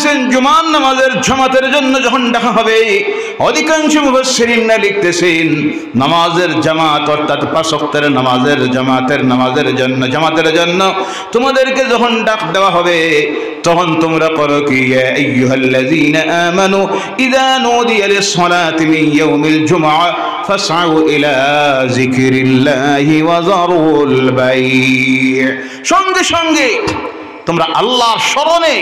বলতেছেন জুমার নামাজের জামাতের জন্য যখন ডাকা হবে, অধিকাংশ মুফাসসিরিনরা লিখতেছেন নামাজের জামাত অর্থাৎ পাঁচ ওয়াক্তের জামাতের জন্য তোমাদেরকে যখন ডাক দেওয়া হবে তখন তোমরা করো কি, ইয়া আইয়ুহাল্লাযীনা আমানু ইযা নুদিয়া লিস-সালাতি মিন ইয়াউমিল জুমআহ ফাসআউ ইলা যিকরিল্লাহি ওয়া যারুল বাই'। সঙ্গে সঙ্গে তোমরা আল্লাহর স্মরণে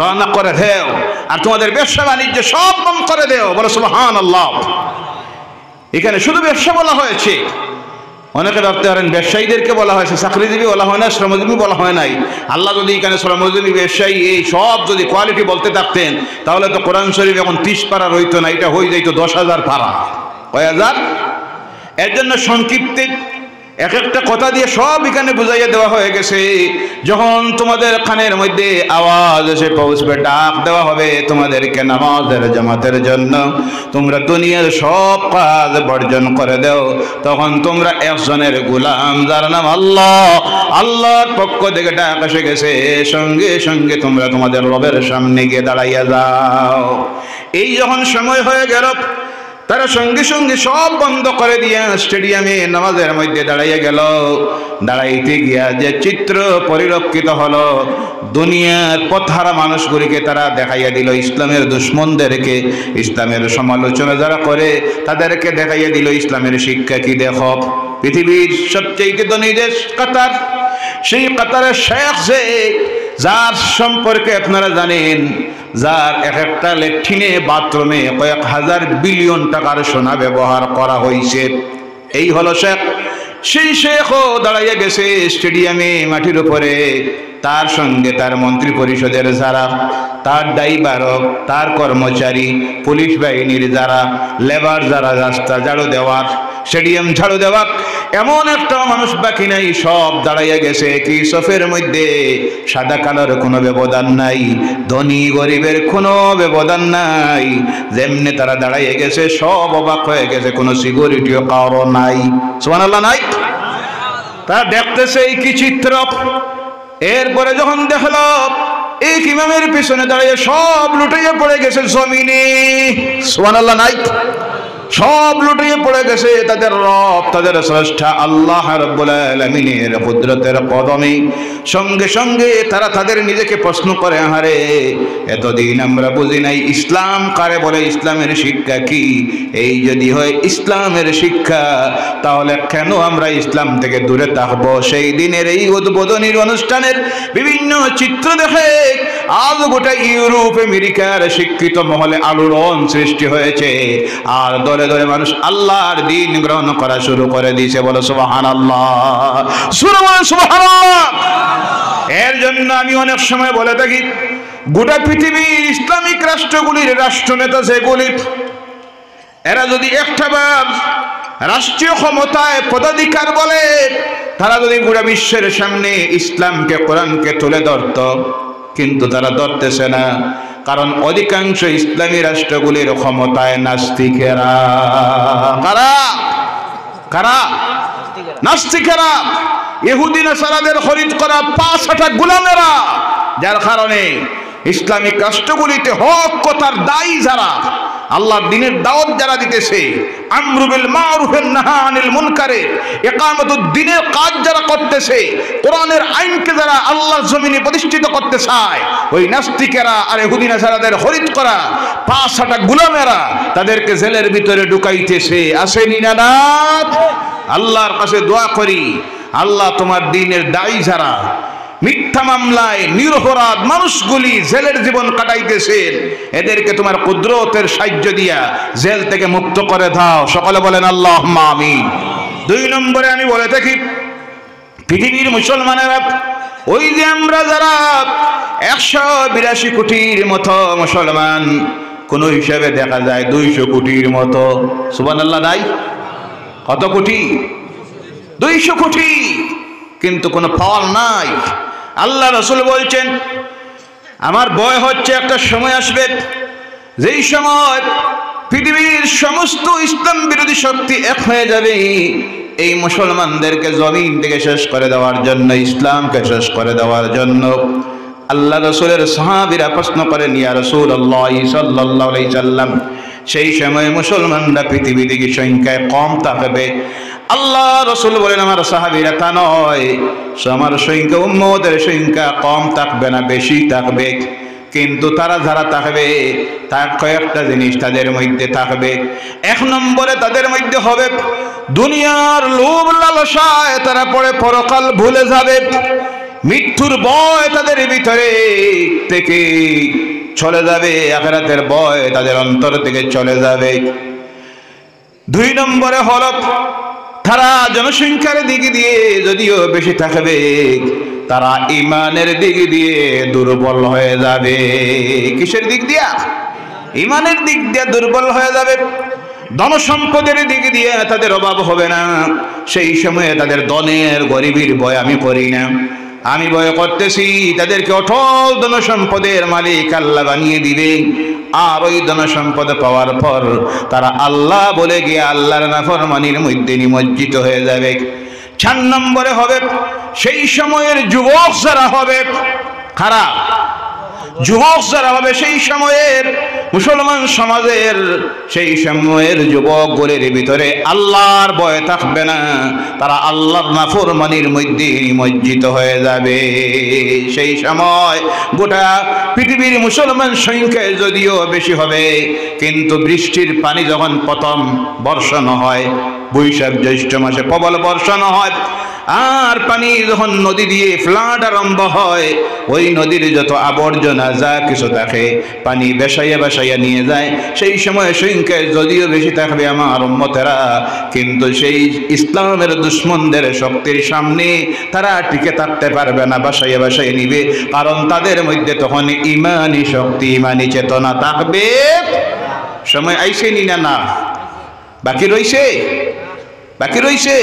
রওনা করে দেও আর তোমাদের ব্যবসা বাণিজ্য সব বন্ধ করে দেও। বলো সুবহানাল্লাহ। এখানে শুধু ব্যবসা বলা হয়েছে, অনেকে ভাবতে পারেন ব্যবসায়ীদেরকে বলা হয়েছে, চাকরিজীবী বলা হয় না, শ্রমজীবী বলা হয় নাই। আল্লাহ যদি এখানে শ্রমজীবী, ব্যবসায়ী এই সব যদি কোয়ালিটি বলতে থাকতেন তাহলে তো কোরআন শরীফ এখন 30 পারা রইতো না, এটা হয়ে যাইতো 10,000 পারা। কয় হাজার? এর জন্য সংক্ষিপ্তে এক একটা কথা দিয়ে সব এখানে বুঝাইয়া দেওয়া হয়ে গেছে। যখন তোমাদের কানের মধ্যে আওয়াজ এসে পৌঁছবে, ডাক দেওয়া হবে তোমাদেরকে নামাজের জামাতের জন্য, তোমরা দুনিয়ার সব কাজ বর্জন করে দাও, তখন তোমরা একজনের গোলাম যার নাম আল্লাহ, আল্লাহর পক্ষ থেকে ডাক এসে গেছে, সঙ্গে সঙ্গে তোমরা তোমাদের রবের সামনে গিয়ে দাঁড়াইয়া যাও। এই যখন সময় হয়ে গেল, তারা সঙ্গে সঙ্গে সব বন্ধ করে দিয়া স্টেডিয়ামে নামাজের মধ্যে দাঁড়াইয়া গেল। দাঁড়াইতে গিয়া যে চিত্র পরিলক্ষিত হলো, দুনিয়ার পথহারা মানুষগুলিকে তারা দেখাইয়া দিল, ইসলামের দুশ্মনদেরকে, ইসলামের সমালোচনা যারা করে তাদেরকে দেখাইয়া দিল ইসলামের শিক্ষা কি। দেখো, পৃথিবীর সবচেয়ে ধনী দেশ কাতার, সেই কাতারের শেখ যে, যার সম্পর্কে আপনারা জানেন, যার এক একটা ল্যাট্রিনে বাথরুমে কয়েক হাজার বিলিয়ন টাকার সোনা ব্যবহার করা হয়েছে, এই হলো শেখ। সেই শেখও দাঁড়াইয়া গেছে স্টেডিয়ামে মাটির উপরে, তার সঙ্গে তার মন্ত্রী পরিষদের যারা, তার ড্রাইভার, তার কর্মচারী, পুলিশ বাহিনীর যারা, লেবার যারা, রাস্তা ঝাড়ু দেওয়ার, স্টেডিয়াম ঝাড়ু দেওয়ার, এমন একটা মানুষ বাকি নাই, সব দাঁড়াইয়া গেছে। কি সফের মধ্যে সাদা কালোর কোনো ব্যবধান নাই, ধনী গরিবের কোনো ব্যবধান নাই, যেমনি তারা দাঁড়াইয়া গেছে সব অবাক হয়ে গেছে, কোনো সিকিউরিটিও কারো নাই। সুবহানাল্লাহ নাই? তারা দেখতেছে এই কি চিত্র। এরপরে যখন দেখল এই ইমামের পিছনে দাঁড়িয়ে সব লুটিয়ে পড়ে গেছে জমিনে। সুবহানাল্লাহ নাই? সব লুটিয়ে পড়ে গেছে তাদের রব, তাদের স্রষ্টা আল্লাহ রাব্বুল আলামিনের কুদরতের কদমে। সঙ্গে সঙ্গে তারা তাদের নিজেকে প্রশ্ন করে, আরে এতদিন আমরা বুঝি নাই ইসলাম কারে বলে, ইসলামের শিক্ষা কি? এই যদি হয় ইসলামের শিক্ষা, তাহলে কেন আমরা ইসলাম থেকে দূরে থাকবো? সেই দিনের এই উদ্বোধনীর অনুষ্ঠানের বিভিন্ন চিত্র দেখে আজ গোটা ইউরোপ আমেরিকার শিক্ষিত মহলে আলোড়ন সৃষ্টি হয়েছে, আর দলে দলে মানুষ আল্লাহর দ্বীন গ্রহণ করা শুরু করে দিয়েছে। বলো সুবহানাল্লাহ, সুবহানাল্লাহ। এর জন্য আমি অনেক সময় বলে থাকি, গোটা পৃথিবীর ইসলামিক রাষ্ট্রগুলির রাষ্ট্রনেতা যেগুলি, এরা যদি একটা বার রাষ্ট্রীয় ক্ষমতায় পদাধিকার বলে, তারা যদি গোটা বিশ্বের সামনে ইসলামকে, কোরআনকে তুলে ধরত, কিন্তু তারা ধরতেছে না, কারণ অধিকাংশ ইসলামী রাষ্ট্রগুলির ক্ষমতায় নাস্তিকেরা। কারা? কারা? নাস্তিকেরা, ইহুদি নাসারাদের খরিদ করা 5-6টা গোলামেরা, যার কারণে ইসলামিক রাষ্ট্রগুলিতে হক কথার দায়ী যারা, আল্লাহর দ্বীনের দাওয়াত যারা দিতেছে, আমরু বিল মারুফের নাহি আনিল মুনকারের ইকামতুদ দ্বীনের কাজ যারা করতেছে, কোরআনের আইনকে যারা আল্লাহর জমিনে প্রতিষ্ঠিত করতে চায়, ওই নাস্তিকেরা আর ইহুদি নাসারাদের খরিদ করা 5-6টা গোলামেরা তাদেরকে জেলের ভিতরে ঢুকাইতেছে। আসেনি না? না, আল্লাহর কাছে দোয়া করি, আল্লাহ তোমার দ্বীনের দায়ী যারা মিথ্যা মামলায় নিরপরাধ মানুষগুলি জেলের জীবন কাটাইতেছেন, এদেরকে তোমার কুদরতের সাহায্য দিয়া জেল থেকে মুক্ত করে দাও। সকলে বলেন আল্লাহুম্মা আমিন। 2 নম্বরে আমি বলে থাকি, পৃথিবীর মুসলমানেরা, ওই যে আমরা যারা 182 কোটির মতো মুসলমান, কোন হিসাবে দেখা যায় 200 কোটির মতো। সুবহানাল্লাহ নাই? কত কোটি? 200 কোটি, কিন্তু কোনো ফল নাই। আল্লাহ রাসূল বলছেন, আমার ভয় হচ্ছে একটা সময় আসবে, যেই সময় পৃথিবীর সমস্ত ইসলাম বিরোধী শক্তি এক হয়ে যাবে, এই মুসলমানদেরকে জমিন থেকে শেষ করে দেওয়ার জন্য, ইসলামকে শেষ করে দেওয়ার জন্য। আল্লাহ রাসূলের সাহাবীরা প্রশ্ন করেন, ইয়া রাসূলুল্লাহ সাল্লাল্লাহু আলাইহি সাল্লাম, সেই সময় মুসলমানরা পৃথিবী থেকে সংখ্যায় কম থাকবে। আল্লাহ রাসূল বলেন, আমার সাহাবীরা তা নয়, আমার সংখ্যা উম্মতের সংখ্যা কম থাকবে না, বেশি থাকবে। কিন্তু তারা যারা থাকবে তার কয়েকটা জিনিস তাদের মধ্যে থাকবে। এক নম্বরে তাদের মধ্যে হবে দুনিয়ার লোভ লালসায় তারা পরে পরকাল ভুলে যাবে, মৃত্যুর ভয় তাদের ভিতরে থেকে চলে যাবে, আখিরাতের ভয় তাদের অন্তর থেকে চলে যাবে। দুই নম্বরে হলো তারা জনসংখ্যার দিক দিয়ে যদিও বেশি থাকবে, তারা ইমানের দিক দিয়ে দুর্বল হয়ে যাবে। কিসের দিক দিয়া? ইমানের দিক দিয়ে দুর্বল হয়ে যাবে। ধনসম্পদের দিক দিয়ে তাদের অভাব হবে না। সেই সময়ে তাদের ধনের গরিবের ভয় আমি করি না, আমি ভয় করতেছি তাদেরকে অটল ধনসম্পদের মালিক আল্লাহ বানিয়ে দিবে। আর ওই ধনসম্পদ পাওয়ার পর তারা আল্লাহ বলে গিয়ে আল্লাহর নাফরমানির মধ্যে নিমজ্জিত হয়ে যাবে। 4 নম্বরে হবে সেই সময়ের যুবক যারা হবে, খারাপ যুবক যারা হবে সেই সময়ের মুসলমান সমাজের, সেই সময়ের যুবকগুলির ভিতরে আল্লাহর ভয় থাকবে না, তারা আল্লাহর নাফরমানির মধ্যে নিমজ্জিত হয়ে যাবে। সেই সময় গোটা পৃথিবীর মুসলমান সংখ্যা যদিও বেশি হবে, কিন্তু বৃষ্টির পানি যখন প্রথম বর্ষণ হয়, বৈশাখ জ্যৈষ্ঠ মাসে প্রবল বর্ষণ হয়, আর পানি যখন নদী দিয়ে ফ্লাড আরম্ভ হয়, ওই নদীর যত আবর্জনা যা কিছু থাকে পানি বেসাইয়া বেসাইয়া নিয়ে যায়। সেই সময় সংখ্যায় যদিও বেশি থাকবে আমার উম্মতেরা, কিন্তু সেই ইসলামের দুশ্মনদের শক্তির সামনে তারা টিকে থাকতে পারবে না, বাসাইয়া বাসাইয়া নিবে। কারণ তাদের মধ্যে তখন ইমানি শক্তি, ইমানি চেতনা থাকবে। সময় আইসে নি না বাকি রইছে, বাকি রইছে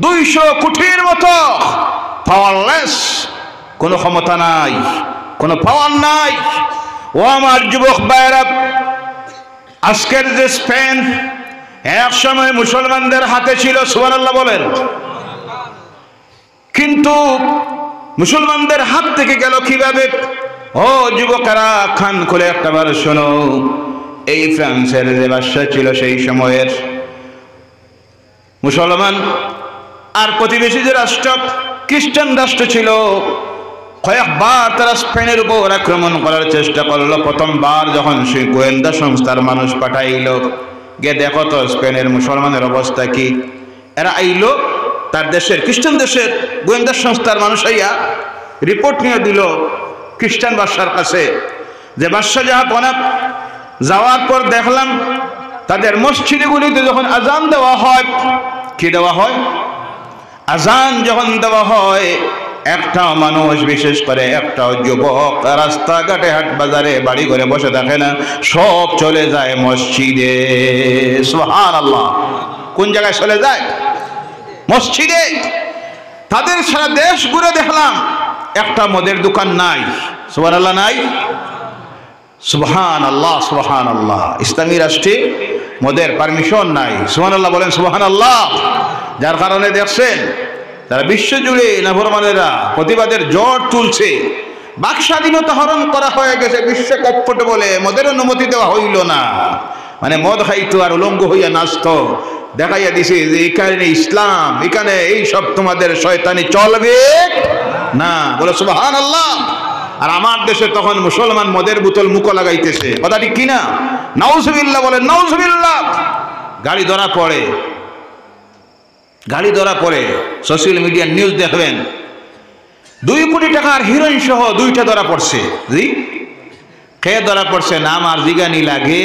200 কোটির মতো পাওয়ারলেস, কোনো ক্ষমতা নাই, কোনো পাওয়ার নাই। ও আমার যুবক ভাইরা, আজকের যে স্পেন এক সময় মুসলমানদের হাতে ছিল, সুবহানাল্লাহ বলেন, কিন্তু মুসলমানদের হাত থেকে গেল কিভাবে? ও যুবকেরা, কান খুলে একটাবার শোনো। এই ফ্রান্সের যে বাদশা ছিল সেই সময়ের মুসলমান, আর প্রতিবেশী যে রাষ্ট্র খ্রিস্টান রাষ্ট্র ছিল, কয়েকবার তারা স্পেনের উপর আক্রমণ করার চেষ্টা করলো। প্রথমবার যখন সেই গোয়েন্দা সংস্থার মানুষ পাঠাইল, গিয়ে দেখো তো স্পেনের মুসলমানের অবস্থা কি। এরা আইলো তার দেশের খ্রিস্টান দেশের গোয়েন্দা সংস্থার মানুষ আইয়া রিপোর্ট নিয়ে দিল খ্রিস্টান বাদশার কাছে, যে বাদশা জাহাপনা, যাওয়ার পর দেখলাম তাদের মসজিদগুলিতে যখন আজান দেওয়া হয়, কি দেওয়া হয়? আজান যখন দেওয়া হয়, একটাও মানুষ, বিশেষ করে একটাও যুবক রাস্তাঘাটে হাট বাজারে বাড়ি ঘরে বসে থাকে না, সব চলে যায় মসজিদে। সুবহানাল্লাহ। কোন জায়গায় চলে যায়? মসজিদে। তাদের সারা দেশ ঘুরে দেখলাম একটা মদের দোকান নাই। সুবহানাল্লাহ, নাই। সুবহানাল্লাহ, সুবহানাল্লাহ। ইসলামী রাষ্ট্রে মদের পারমিশন নাই। সুবহানাল্লাহ বলেন, সুবহানাল্লাহ। যার কারণে দেখছেন তারা বিশ্বজুড়ে নাফরমানেরা প্রতিবাদের ঝড় তুলছে। বাক স্বাধীনতা হরণ করা হয়ে গেছে বিশ্বকাপ ফুটে বলে, মদের অনুমতি দেওয়া হইল না। মানে মদ খাইতো আর উলঙ্গ হইয়া নাচতো, দেখাইয়া দিছে যে এখানে ইসলাম, এখানে এই সব তোমাদের শয়তানি চলবে না। বলে সুবহানাল্লাহ। আর আমার দেশে তখন মুসলমান মদের বোতল মুখো লাগাইতেছে, কথা ঠিক কিনা? নাউজুবিল্লাহ বলেন, নাউজুবিল্লাহ। গাড়ি ধরা পড়ে, গাড়ি ধরা পড়ে, সোশ্যাল মিডিয়া নিউজ দেখবেন 2 কোটি টাকার হিরোইন সহ 2টা ধরা পড়ছে। জি, কে ধরা পড়ছে? নাম আর জিগানি লাগে।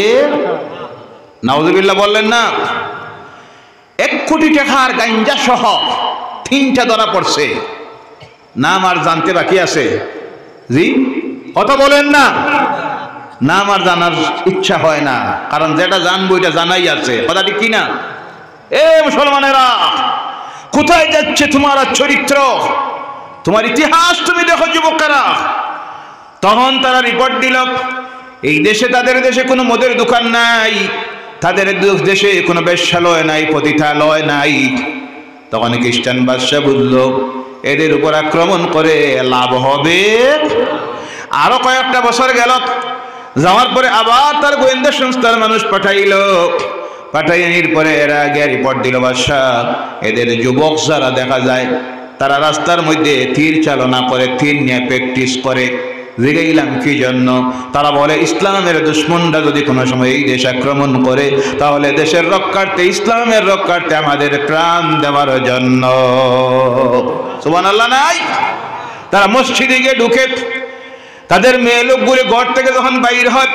নাউজুবিল্লাহ বললেন না। 1 কোটি টাকার গাঞ্জা সহ 3টা ধরা পড়ছে। নাম আর জানতে বাকি আছে। জি, কথা বলেন না। নাম আর জানার ইচ্ছা হয় না, কারণ যেটা জানবো এটা জানাই আছে, কথা ঠিক কিনা? এ মুসলমানেরা, কোথায় যাচ্ছে তোমার চরিত্র, তোমার ইতিহাস তুমি দেখো যুবকেরা। তখন তারা রিপোর্ট দিল, এই দেশে, তাদের দেশে কোনো মদের দোকান নাই, তাদের দেশে কোনো বেশ্যালয় নাই, পতিতালয় নাই। তখন খ্রিস্টান বাদশা বুঝলো এদের উপর আক্রমণ করে লাভ হবে। আরো কয়েকটা বছর গেল, যাওয়ার পরে আবার তার গোয়েন্দা সংস্থার মানুষ পাঠাইয়ানির পরে এরা গিয়ে রিপোর্ট দিল, বাদশাহ এদের যুবক যারা দেখা যায় তারা রাস্তার মধ্যে তীর চালনা করে, তীর নিয়ে প্র্যাকটিস করে। জিগাইলাম কি জন্য? তারা বলে ইসলামের দুশমনরা যদি কোনো সময় এই দেশ আক্রমণ করে তাহলে দেশের রক্ষার্থে, ইসলামের রক্ষার্থে আমাদের প্রাণ দেওয়ার জন্য। সুবহানাল্লাহ নাই? তারা মসজিদে গিয়ে ঢুকে, তাদের মেয়ে লোকগুলি ঘর থেকে যখন বাইর হয়